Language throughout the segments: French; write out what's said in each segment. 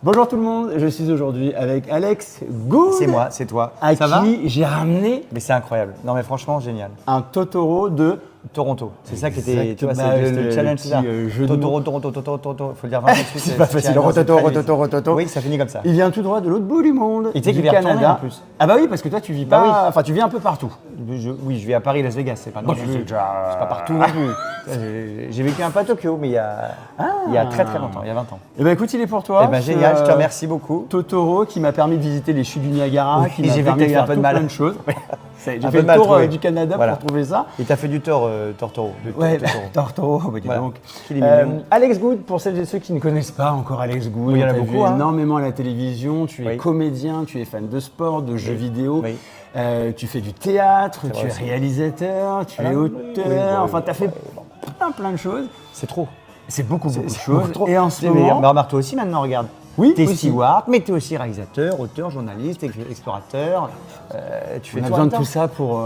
Bonjour tout le monde, je suis aujourd'hui avec Alex Good. C'est moi, c'est toi. À Ça va? qui j'ai ramené Mais c'est incroyable. Non mais franchement, génial. un Totoro de Toronto. C'est ça qui était, tu vois, Exactement. c'est C'était le challenge. petit, C'est ça. jeu de mots. Toronto. Faut le dire 20 fois de suite. C'est pas facile. Rototo. Oui, ça finit comme ça. Il vient tout droit de l'autre bout du monde. Et tu sais du qu'il vient retourner, Canada. en plus. Ah bah oui, parce que toi tu vis Bah pas, oui. enfin tu vis un peu partout. Oui, je vis à Paris, Las Vegas. C'est pas non je plus. sais déjà. C'est pas partout non plus. J'ai vécu un peu à Tokyo, mais il y a très longtemps, il y a 20 ans. Eh ben écoute, il est pour toi. Eh ben génial, je te remercie beaucoup. Totoro qui m'a permis de visiter les chutes du Niagara, Oui, qui m'a j'ai vu permis que de t'as eu un faire peu de tout mal. plein de choses. J'ai Un fait peu de le mal tour trouvé. du Canada Voilà. pour trouver ça. Et t'as fait du tort, Tortoro. Ouais, Totoro. Tortoro, dis Voilà. donc. Qu'il est mignon. Alex Good, pour celles et ceux qui ne connaissent pas encore Alex Good, Oui, il y en a on t'a beaucoup, vu hein. énormément à la télévision, tu es Oui. comédien, tu es fan de sport, de jeux vidéo, Oui. tu fais du théâtre, C'est tu vrai es aussi. réalisateur, tu es oui, auteur, oui, enfin tu as fait plein de choses. C'est trop. C'est beaucoup de C'est choses. beaucoup trop. Et en ce Mais regarde, moment, remarque toi aussi maintenant, regarde. Oui, T'es aussi. steward, mais t'es aussi réalisateur, auteur, journaliste, explorateur. Tu fais on a tout en besoin même de temps. tout ça pour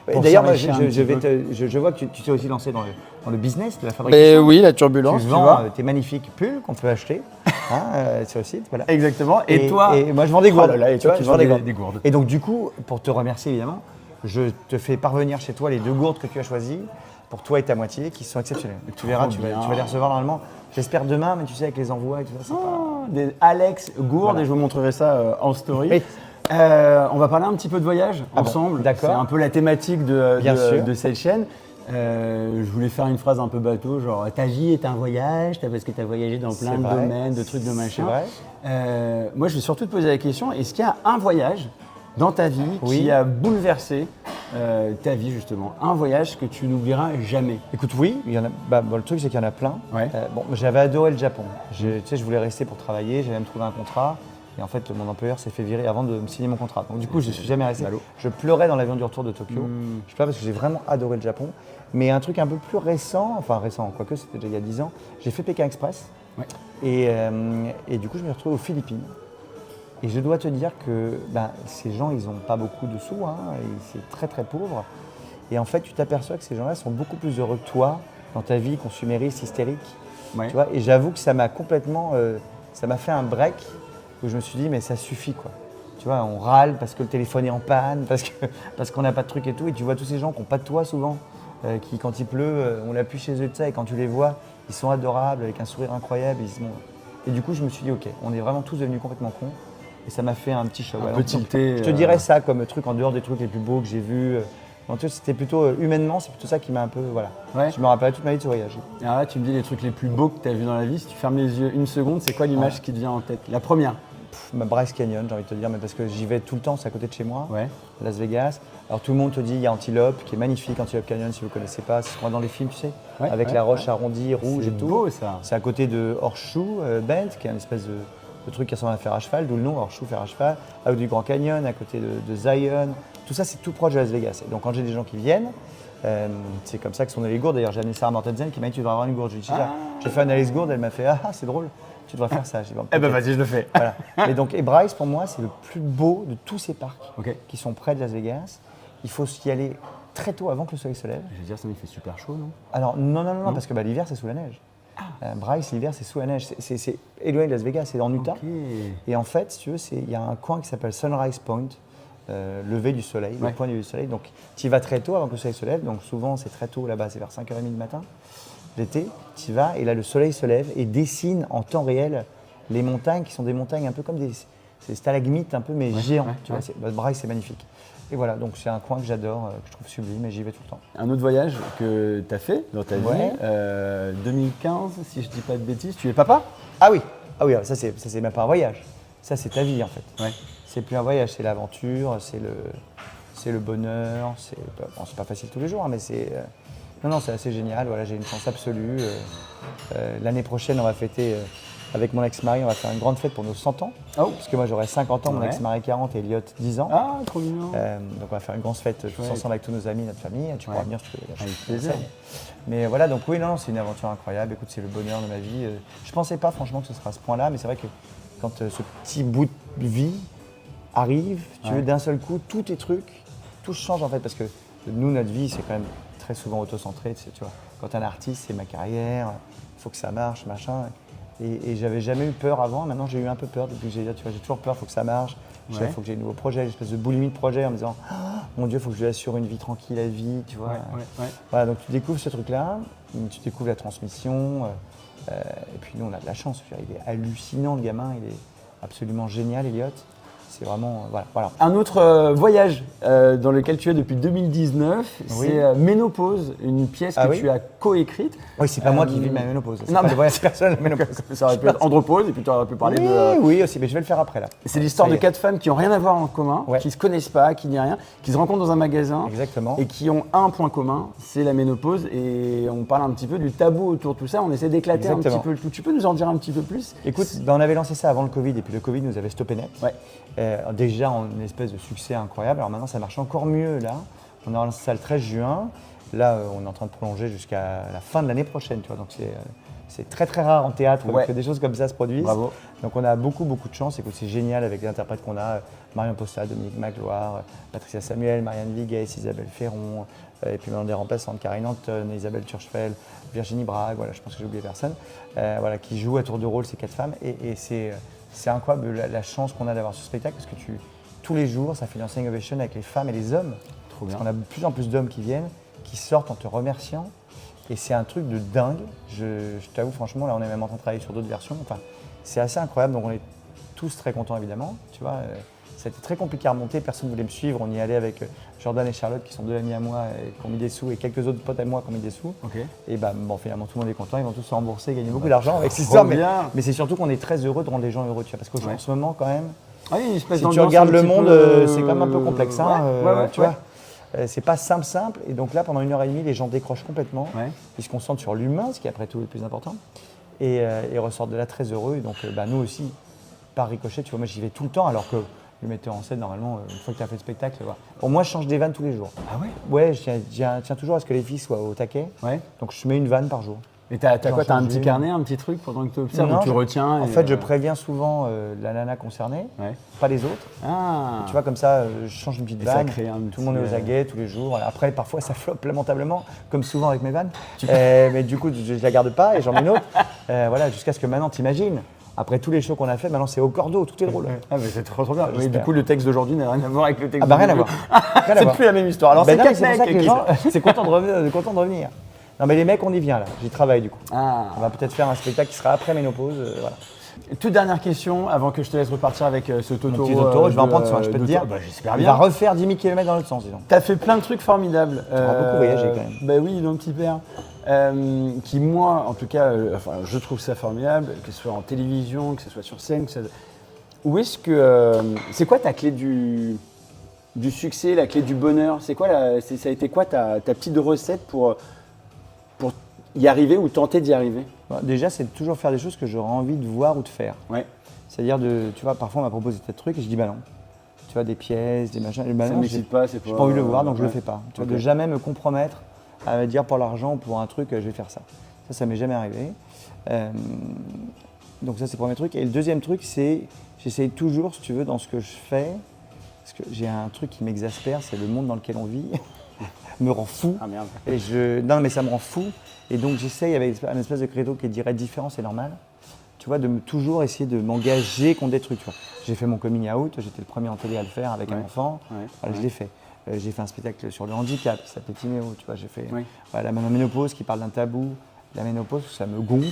D'ailleurs, moi, s'enrichir un petit peu. je vois que tu t'es aussi lancé dans le business de la fabrication. oui, la Tu turbulence, tu vends vois. tes magnifiques pulls qu'on peut acheter sur le site. Voilà. Exactement. Et toi Et moi, je vends des gourdes. Oh là là, et tu toi, vois, tu je vends vends des gourdes. Et donc, du coup, pour te remercier, évidemment, je te fais parvenir chez toi les 2 gourdes que tu as choisies pour toi et ta moitié qui sont exceptionnelles. Tu verras, tu bien. vas les recevoir normalement. J'espère demain, mais tu sais, avec les envois et tout ça, c'est pas. Oh, des Alex Gourde, Voilà. et je vous montrerai ça en story. Oui. On va parler un petit peu de voyage Ah bon, ensemble. d'accord. C'est un peu la thématique Bien sûr. de cette chaîne. Je voulais faire une phrase un peu bateau, genre ta vie est un voyage, parce que tu as voyagé dans plein C'est de vrai. domaines, de trucs de machin. C'est vrai. Moi, je vais surtout te poser la question, est-ce qu'il y a un voyage dans ta vie Oui. qui a bouleversé ta vie justement? Un voyage que tu n'oublieras jamais? Écoute, oui, il y en a. Bon, le truc, c'est qu'il y en a plein. Ouais. Bon, j'avais adoré le Japon. Tu sais, je voulais rester pour travailler, j'avais même trouvé un contrat. Et en fait, mon employeur s'est fait virer avant de me signer mon contrat. Donc, du coup, je ne suis jamais resté. Ballot. Je pleurais dans l'avion du retour de Tokyo. Je pleure parce que j'ai vraiment adoré le Japon. Mais un truc un peu plus récent, quoique c'était déjà il y a 10 ans, j'ai fait Pékin Express. Ouais. Et du coup, je me suis retrouvé aux Philippines. Et je dois te dire que ces gens, ils n'ont pas beaucoup de sous, hein, et c'est très très pauvre. Et en fait, tu t'aperçois que ces gens-là sont beaucoup plus heureux que toi dans ta vie consumériste, hystérique. Ouais. Tu vois, et j'avoue que ça m'a complètement, ça m'a fait un break où je me suis dit, mais ça suffit quoi. Tu vois, on râle parce que le téléphone est en panne, parce qu'on n'a pas de truc et tout. Et tu vois tous ces gens qui n'ont pas de toit souvent, qui quand il pleut, on l'appuie chez eux de ça, et quand tu les vois, ils sont adorables, avec un sourire incroyable. Et du coup, je me suis dit, ok, on est vraiment tous devenus complètement cons. Et ça m'a fait un petit choc. Un Ouais, peu donc, tilté, je te dirais ça comme truc en dehors des trucs les plus beaux que j'ai vus. Donc, tu vois, c'était plutôt humainement, c'est plutôt ça qui m'a un peu. Voilà. Ouais. Je me rappelle toute ma vie de ce voyage. Alors là, tu me dis les trucs les plus beaux que tu as vus dans la vie. Si tu fermes les yeux une seconde, c'est quoi l'image qui te vient en tête? La première? Bryce Canyon, j'ai envie de te dire, mais parce que j'y vais tout le temps, c'est à côté de chez moi, Ouais. Las Vegas. Alors tout le monde te dit, il y a Antelope, qui est magnifique, Antelope Canyon, si vous ne connaissez pas, c'est ce qu'on voit dans les films, tu sais, Ouais, avec ouais, la roche arrondie, rouge C'est et tout. beau ça. C'est à côté de Horseshoe Bend, qui est une espèce de truc qui ressemble à un fer à cheval, d'où le nom Horseshoe fer à cheval, à côté du Grand Canyon, à côté de Zion. Tout ça, c'est tout proche de Las Vegas. Et donc quand j'ai des gens qui viennent, c'est comme ça que sont nées les gourdes. D'ailleurs, j'ai amené Sarah Mortensen qui m'a dit, tu devrais avoir une gourde. Je lui ai dit, j'ai fait un Alice Gourde, elle m'a fait, c'est drôle, tu devrais faire ça. J'ai dit, bon, Eh ben peut-être. vas-y, je le fais. Voilà. Et Bryce, pour moi, c'est le plus beau de tous ces parcs Ok. qui sont près de Las Vegas. Il faut y aller très tôt avant que le soleil se lève. Je veux dire, ça il fait super chaud, non? Alors, non, parce que l'hiver, c'est sous la neige. Bryce, l'hiver, c'est sous la neige. C'est éloigné de Las Vegas, c'est en Utah. Ok. Et en fait, si tu veux, il y a un coin qui s'appelle Sunrise Point, lever du soleil, Ouais. le point du lever du soleil. Donc, tu y vas très tôt avant que le soleil se lève. Donc, souvent, c'est très tôt là-bas, c'est vers 5h30 du matin. L'été, tu y vas et là, le soleil se lève et dessine en temps réel les montagnes qui sont des montagnes un peu comme des stalagmites, un peu, mais géants. ouais, Tu vois, Bryce, c'est magnifique. Et voilà, donc c'est un coin que j'adore, que je trouve sublime et j'y vais tout le temps. Un autre voyage que tu as fait dans ta Ouais. vie, 2015, si je dis pas de bêtises, tu es papa? Ah oui, ça c'est même pas un voyage. Ça c'est ta vie en fait. Ouais. C'est plus un voyage, c'est l'aventure, c'est le bonheur. C'est pas facile tous les jours, hein, mais c'est non, c'est assez génial. Voilà, j'ai une chance absolue. L'année prochaine, on va fêter avec mon ex-mari, on va faire une grande fête pour nos 100 ans. Oh. Parce que moi j'aurai 50 ans, mon Ouais. ex-mari 40 et Elliot 10 ans. Ah, trop mignon. Donc on va faire une grande fête tous ensemble avec tous nos amis, notre famille. Tu pourras Ouais. venir, je te Avec plaisir. Mais voilà, donc oui, non, c'est une aventure incroyable. Écoute, c'est le bonheur de ma vie. Je pensais pas franchement que ce sera à ce point-là, mais c'est vrai que quand ce petit bout de vie arrive, tu veux d'un seul coup, tous tes trucs, tout change en fait, parce que nous, notre vie, c'est quand même très souvent auto-centré. Tu vois, quand t'es un artiste, c'est ma carrière, il faut que ça marche, machin. Et j'avais jamais eu peur avant. Maintenant, j'ai eu un peu peur depuis que j'ai toujours peur, il faut que ça marche. Il Ouais. faut que j'ai de nouveaux projets, une espèce de boulimie de projet en me disant mon Dieu, il faut que je lui assure une vie tranquille à vie, tu vois. Ouais. Voilà, donc tu découvres ce truc-là, tu découvres la transmission. Et puis nous, on a de la chance. Je veux dire, il est hallucinant, le gamin, il est absolument génial, Elliot. C'est vraiment. Voilà. Un autre voyage dans lequel tu es depuis 2019, Oui. c'est Ménopause, une pièce que oui tu as coécrite. Oui, c'est pas moi qui vis ma ménopause. C'est non, pas mais- le voyage personnel, la ménopause. Ça aurait pu être Andropause et puis tu aurais pu parler de. Oui, aussi, mais je vais le faire après là. C'est l'histoire Ça y de est. 4 femmes qui n'ont rien à voir en commun, Ouais. qui ne se connaissent pas, qui n'y a rien, qui se rencontrent dans un magasin Exactement. et qui ont un point commun, c'est la ménopause. Et on parle un petit peu du tabou autour de tout ça, on essaie d'éclater un petit Exactement. peu le tout. Tu peux nous en dire un petit peu plus? Écoute, on avait lancé ça avant le Covid et puis le Covid nous avait stoppé net. Ouais. Déjà en une espèce de succès incroyable. Alors maintenant ça marche encore mieux là. On a lancé ça le 13 juin. Là on est en train de prolonger jusqu'à la fin de l'année prochaine. Tu vois. Donc c'est très très rare en théâtre Ouais. que des choses comme ça se produisent. Bravo. Donc on a beaucoup de chance. Écoute, c'est génial avec les interprètes qu'on a. Marion Posta, Dominique Magloire, Patricia Samuel, Marianne Vigues, Isabelle Ferron. Et puis maintenant des remplaçantes, Karine Anton, Isabelle Turchfeld, Virginie Brague. Voilà, je pense que j'ai oublié personne. Voilà, qui jouent à tour de rôle ces 4 femmes. Et c'est incroyable la chance qu'on a d'avoir ce spectacle parce que tous les jours, ça fait une standing ovation avec les femmes et les hommes. Trop Parce bien. qu'on a de plus en plus d'hommes qui viennent, qui sortent en te remerciant. Et c'est un truc de dingue. Je t'avoue, franchement, là, on est même en train de travailler sur d'autres versions. Enfin, c'est assez incroyable. Donc, on est tous très contents, évidemment. Tu vois, ça a été très compliqué à remonter. Personne ne voulait me suivre. On y allait avec Jordan et Charlotte, qui sont 2 amis à moi, et qui ont mis des sous, et quelques autres potes à moi qui ont mis des sous. Ok. Et bon, finalement, tout le monde est content. Ils vont tous se rembourser, gagner beaucoup d'argent avec cette histoire. bien. Mais c'est surtout qu'on est très heureux de rendre les gens heureux. Tu vois, parce qu'en Ouais. ce moment, quand même, Ah oui, une espèce si tu d'ambiance regardes un le petit monde, peu, c'est quand même un peu complexe. Hein, tu ouais. vois. C'est pas simple. Et donc là, pendant 1h30, les gens décrochent complètement. Ouais. Ils se concentrent sur l'humain, ce qui est après tout le plus important. Et ressortent de là très heureux. Et donc, nous aussi, par ricochet, tu vois, moi j'y vais tout le temps, alors que le metteur en scène, normalement, une fois que tu as fait le spectacle, voilà. Pour moi, je change des vannes tous les jours. Ah ouais? Ouais, je tiens toujours à ce que les filles soient au taquet. Ouais. Donc, je mets une vanne par jour. Et t'as J'en quoi? T'as un change petit une. carnet, un petit truc pendant que tu observes Non, ou tu retiens? En et, fait, je préviens souvent la nana concernée, Ouais. pas les autres. Ah. Tu vois, comme ça, je change une petite Et ça vanne. crée un Tout le monde est petit, aux aguets tous les jours. Voilà. Après, parfois, ça floppe lamentablement, comme souvent avec mes vannes. Mais du coup, je la garde pas et j'en mets une autre. Voilà, jusqu'à ce que maintenant, t'imagines, après tous les shows qu'on a fait, maintenant c'est au cordeau, tout est drôle. Ah mais c'est trop bien. Oui, du J'espère. coup, le texte d'aujourd'hui n'a rien à voir avec le texte Ah bah rien à d'aujourd'hui. voir. Rien à C'est voir. plus la même histoire. Alors Ben c'est non, quatre c'est pour ça que mecs les qui- gens, c'est content de revenir. Non mais les mecs, on y vient là, j'y travaille du coup. Ah. On va peut-être faire un spectacle qui sera après ménopause. Voilà. Toute dernière question avant que je te laisse repartir avec ce Totoro. Mon petit Totoro, je vais en prendre soin, je peux te dire. Bah, j'espère Il va bien. refaire 10 000 km dans l'autre sens, disons. T'as fait plein de trucs formidables. beaucoup voyagé, quand même. Bah oui, mon petit père. Qui moi, en tout cas, enfin, je trouve ça formidable, que ce soit en télévision, que ce soit sur scène. Où est-ce que c'est quoi ta clé du succès, la clé du bonheur? C'est quoi ça a été quoi ta petite recette pour y arriver ou tenter d'y arriver? Bon, déjà, c'est de toujours faire des choses que j'aurais envie de voir ou de faire. Ouais. C'est-à-dire, tu vois, parfois on m'a proposé des trucs et je dis bah non. Tu vois, des pièces, des machins. Et bah Ça non, m'excite pas, c'est j'ai pas envie de le voir, donc je le ouais. fais pas. Tu vois, Ok. de jamais me compromettre à me dire pour l'argent ou pour un truc, je vais faire ça. Ça m'est jamais arrivé. Donc ça, c'est le premier truc. Et le deuxième truc, c'est j'essaye toujours, si tu veux, dans ce que je fais, parce que j'ai un truc qui m'exaspère, c'est le monde dans lequel on vit, me rend fou. Ah merde. Non, mais ça me rend fou. Et donc j'essaye avec un espèce de credo qui dirait différent, c'est normal. Tu vois, toujours essayer de m'engager contre des trucs. Tu vois. J'ai fait mon coming out, j'étais le premier en télé à le faire avec un Ouais. enfant. Ouais. Voilà, je l'ai fait. J'ai fait un spectacle sur le handicap qui s'appelait Timéo. Tu vois, j'ai fait Oui. voilà, la ménopause qui parle d'un tabou. La ménopause, ça me gonfle.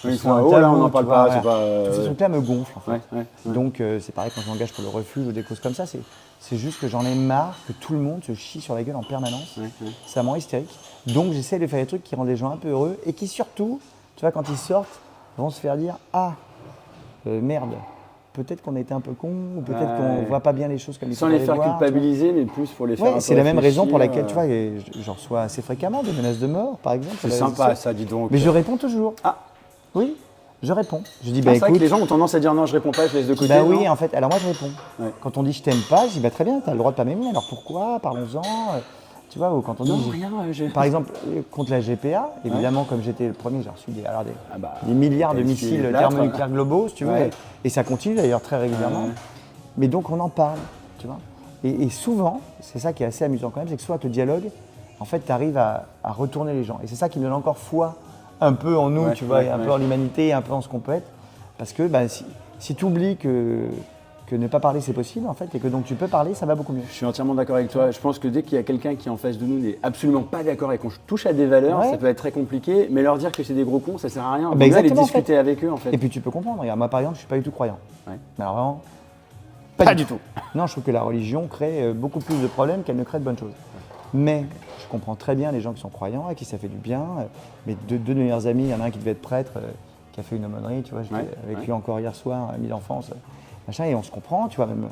Oui, C'est un oh, là, tabou, on n'en tu parle vois, pas. C'est voilà. pas. Tous ces trucs-là me gonflent en fait. Ouais. Donc c'est pareil quand je m'engage pour le refuge ou des causes comme ça, c'est juste que j'en ai marre que tout le monde se chie sur la gueule en permanence. Ouais. Ça me rend hystérique. Donc j'essaie de faire des trucs qui rendent les gens un peu heureux et qui surtout, tu vois, quand ils sortent, vont se faire dire ah merde, peut-être qu'on a été un peu con ou peut-être qu'on Ouais. voit pas bien les choses comme il Sans faut les les faire voir, tu vois. culpabiliser, mais plus pour les faire. Ouais, un c'est peu la même raison pour réfléchir, laquelle tu vois, et j'en reçois assez fréquemment des menaces de mort, par exemple. C'est sur les réseaux sympa sociaux. ça, dis donc. Mais je réponds toujours. Ah. Oui, je réponds. Je dis Ah, bah c'est vrai écoute. que les gens ont tendance à dire non, je réponds pas, je laisse de côté. Bah oui, non en fait, alors moi je réponds. Ouais. Quand on dit je t'aime pas, je dis bah très bien, tu as le droit de pas m'aimer, alors pourquoi? Parlons-en. Tu vois, ou quand on dit. Non, rien. Par exemple, contre la GPA, évidemment, comme j'étais le premier, j'ai reçu Ah bah, des milliards t'as de essuyé missiles les plâtres. thermonucléaires globaux, si tu veux, Ouais. et ça continue d'ailleurs très régulièrement. Ouais. Mais donc on en parle, tu vois. Et souvent, c'est ça qui est assez amusant quand même, c'est que soit le dialogue, en fait, tu arrives à retourner les gens. Et c'est ça qui me donne encore foi un peu en nous, Ouais, tu vois, ouais, et un ouais. peu en l'humanité, et un peu en ce qu'on peut être. Parce que si tu oublies que ne pas parler c'est possible en fait, et que donc tu peux parler, ça va beaucoup mieux. Je suis entièrement d'accord avec toi. Je pense que dès qu'il y a quelqu'un qui en face de nous n'est absolument pas d'accord et qu'on touche à des valeurs, Ouais. ça peut être très compliqué. Mais leur dire que c'est des gros cons, ça sert à rien. Bah, Vaut mieux aller exactement, en discuter avec eux en fait. Et puis tu peux comprendre, regarde, moi par exemple, je suis pas du tout croyant. Ouais. Mais alors vraiment, Pas du tout. Non, je trouve que la religion crée beaucoup plus de problèmes qu'elle ne crée de bonnes choses. Mais je comprends très bien les gens qui sont croyants, à qui ça fait du bien. Mes deux meilleurs amis, il y en a un qui devait être prêtre, qui a fait une aumônerie, tu vois, j'étais Ouais, avec ouais. lui encore hier soir, ami d'enfance, machin, et on se comprend, tu vois, même.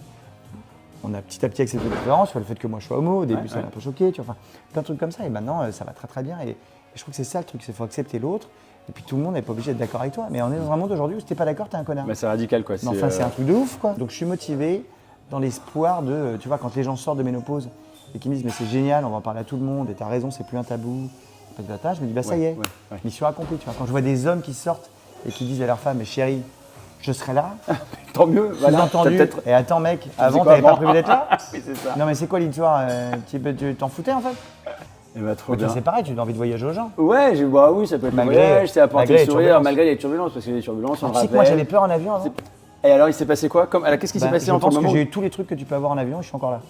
On a petit à petit accepté les différences, tu vois, le fait que moi je sois homo, au début ça m'a un peu choqué, tu vois, enfin, plein de trucs comme ça, et maintenant ça va très très bien. Et je trouve que c'est ça le truc, c'est qu'il faut accepter l'autre, et puis tout le monde n'est pas obligé d'être d'accord avec toi. Mais on est dans un monde aujourd'hui où si t'es pas d'accord, t'es un connard. Bah, c'est radical quoi. Mais enfin, c'est un truc de ouf, quoi. Donc, je suis motivé dans l'espoir de, tu vois, quand les gens sortent de ménopause et qu'ils me disent, mais c'est génial, on va en parler à tout le monde, et t'as raison, c'est plus un tabou, patata, je me dis, bah ça y est, mission accomplie, tu vois. Quand je vois des hommes qui sortent et qui disent à leur femme, mais chérie, je serai là, Tant mieux. Voilà. sous-entendu, T'as peut-être- et attends, mec, avant, quoi t'avais pas avant prévu d'être là. Oui, c'est ça. Non, mais c'est quoi l'histoire tu t'en foutais, en fait. Eh bah, trop Mais toi, bien. c'est pareil, tu as envie de voyager aux gens. Ouais, bah oui, ça peut être le Malgré- voyage, c'est apporter malgré le les sourire, turbulences. malgré les turbulences, parce que les turbulences, on le Tu sais que moi, rappelle. j'avais peur en avion avant. Et alors, il s'est passé quoi Alors, qu'est-ce qui s'est Ben, passé je entre pense le que moment j'ai eu tous les trucs que tu peux avoir en avion et je suis encore là.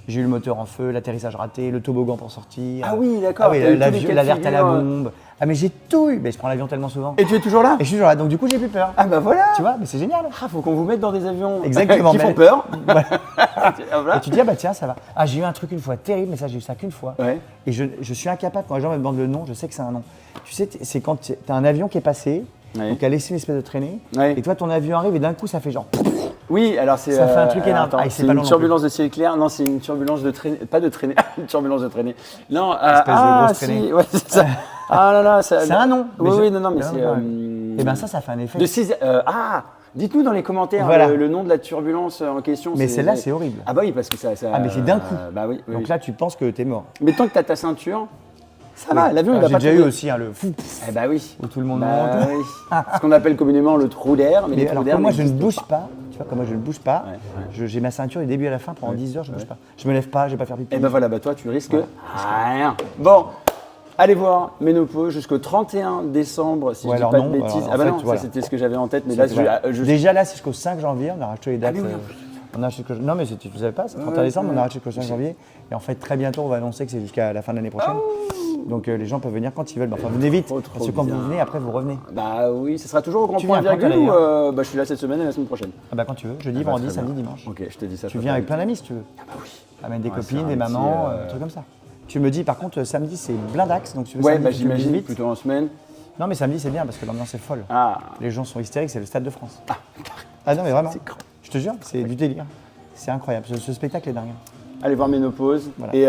J'ai eu le moteur en feu, l'atterrissage raté, le toboggan pour sortir. Ah oui, d'accord, Ah oui, t'as eu tous les cas de l'alerte à la figure, bombe. Ah mais j'ai tout eu. Mais je prends l'avion tellement souvent. Et tu es toujours là Et je suis toujours là, donc du coup j'ai plus peur. Ah bah voilà. Tu vois, mais c'est génial. Ah, faut qu'on vous mette dans des avions Exactement, qui mais- font peur. Voilà. Voilà. Et tu te dis, ah bah tiens, ça va. Ah, j'ai eu un truc une fois terrible, mais ça, j'ai eu ça qu'une fois. Ouais. Et je suis incapable, quand les gens me demandent le nom, je sais que c'est un nom. Tu sais, c'est quand tu as un avion qui est passé, Ouais. donc qui a laissé une espèce de traînée, Ouais. et toi, ton avion arrive et d'un coup, ça fait genre. Oui, alors c'est. Ça fait un truc énorme. attends, Ah, et c'est c'est pas une long non turbulence de ciel clair. Non, c'est une turbulence de traînée. Pas de traînée. Une turbulence de traînée. Non. Espèce de grosse si. traînée. Ouais, c'est ça. Ah là là, ça. C'est un nom. Oui, mais oui, non, mais Ah, c'est. ouais. Et ben ça fait un effet. De 6. Dites-nous dans les commentaires Voilà. le nom de la turbulence en question. Mais celle-là, c'est horrible. Ah bah oui, parce que ça. Ah, mais c'est d'un coup. Bah oui. oui, Donc oui. là, tu penses que t'es mort. Mais tant que t'as ta ceinture, ça va. L'avion, il va J'ai pas déjà eu tomber. aussi le fou. Eh bah oui. Où tout le monde Bah monte. oui. Ce qu'on appelle communément le trou d'air. Mais les Mais trous alors d'air comme moi je ne n'existent bouge pas, tu vois, comme moi je ne bouge pas, Ouais, ouais. j'ai ma ceinture du début à la fin pendant 10 heures, je ne bouge pas. Je me lève pas, je vais pas faire pipi. Et ben voilà, bah toi tu risques rien. Bon, allez voir Ménopause jusqu'au 31 décembre si Ouais, je dis alors pas non, de bêtises. alors, en Ah bah fait, non, voilà. ça c'était ce que j'avais en tête, mais là Voilà. je- Déjà là, c'est jusqu'au 5 janvier, on a racheté les dates. Ah oui, oui, On a acheté non mais tu ne savais pas, c'est 31 décembre, on a racheté jusqu'au 5 janvier. Et en fait, très bientôt, on va annoncer que c'est jusqu'à la fin de l'année prochaine. Donc les gens peuvent venir quand ils veulent. Mais enfin, venez vite, Trop parce que quand bien. vous venez, après vous revenez. Bah oui, ce sera toujours au grand Tu point viens quand virgule ou d'ailleurs bah je suis là cette semaine et la semaine prochaine. Ah bah quand tu veux, jeudi, Ah bah, vendredi, très samedi, bien. dimanche. Ok, je te dis ça. Tu viens avec plein d'amis si tu veux. Ah bah oui. Amène des Ouais, copines, c'est un des petit, mamans, un truc comme ça. Tu me dis par contre, samedi c'est blindax, donc tu veux Ouais, samedi, bah tu me dis j'imagine vite. plutôt en semaine. Non mais samedi c'est bien parce que l'ambiance est folle. Ah, Les gens sont hystériques, c'est le Stade de France. Ah non mais vraiment, je te jure, c'est du délire. C'est incroyable, ce spectacle est dingue. allez voir Ménopause. Voilà. Et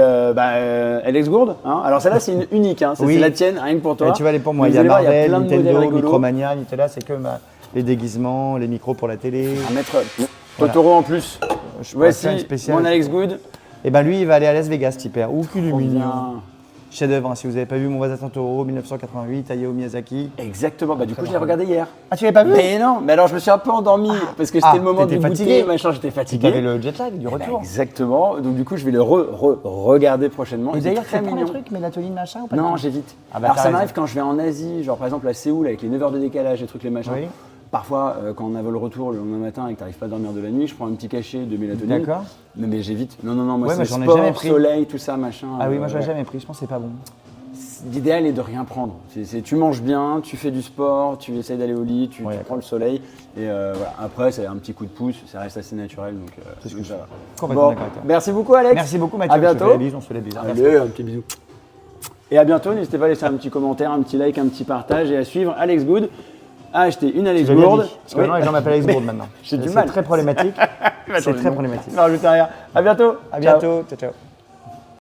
Alex Gourde. Hein. Alors celle-là c'est une unique, hein. Ça, Oui. c'est la tienne, rien que pour toi. Et tu vas aller pour moi, Vous il y a allez voir, Marvel, plein de modèles Nintendo, rigolos. Micromania, Nutella, c'est que les déguisements, les micros pour la télé. À mettre Totoro en plus. Je pourrais faire une Voici spéciale. mon Alex Good. Et ben lui il va aller à Las Vegas, petit père. Ouh, Trop mignon. bien. Chef-d'œuvre, hein, si vous n'avez pas vu Mon voisin Totoro, 1988, Hayao Miyazaki. Exactement, bah du coup je l'ai regardé hier. Ah tu l'avais pas vu? Mais non, mais alors je me suis un peu endormi parce que c'était le moment t'étais du fatigué. goûter, machin, j'étais Tu avais fatigué. le jet lag du Bah, retour. exactement, donc du coup je vais le regarder prochainement. Et C'est d'ailleurs, très tu prends des mignon. trucs, mélatonine, machin ou pas du Non, tout j'évite. Ah bah, Alors t'as ça raison. m'arrive quand je vais en Asie, genre par exemple à Séoul avec les 9 heures de décalage, les trucs, les machins. Oui. Parfois, quand on a vol retour le lendemain matin et que tu n'arrives pas à dormir de la nuit, je prends un petit cachet de mélatonine. D'accord. Mais j'évite. Non, moi Ouais, c'est mais j'en ai sport, jamais pris. soleil, tout ça, machin. Ah oui, moi je l'ai ouais. jamais pris, je pense que c'est pas bon. L'idéal est de rien prendre. Tu manges bien, tu fais du sport, tu essayes d'aller au lit, tu Ouais. prends le soleil. Et voilà. Après, c'est un petit coup de pouce, ça reste assez naturel. Donc, C'est ce que je ça fais. va. Complètement Bon, d'accord avec toi. merci beaucoup, Alex. Merci beaucoup Mathieu, À bientôt. on se fait la bise, on se fait la bise. Merci. Allez, un petit bisou. Et à bientôt. N'hésitez pas à laisser un petit commentaire, un petit like, un petit partage et à suivre Alex Good. À acheter une Alex Tu l'as bien Gourde. dit, parce que maintenant les gens m'appellent Alex Gourde maintenant. J'ai du C'est mal. très problématique. C'est très problématique. Je vais rajouter rien. À bientôt. À Ciao. bientôt, ciao ciao.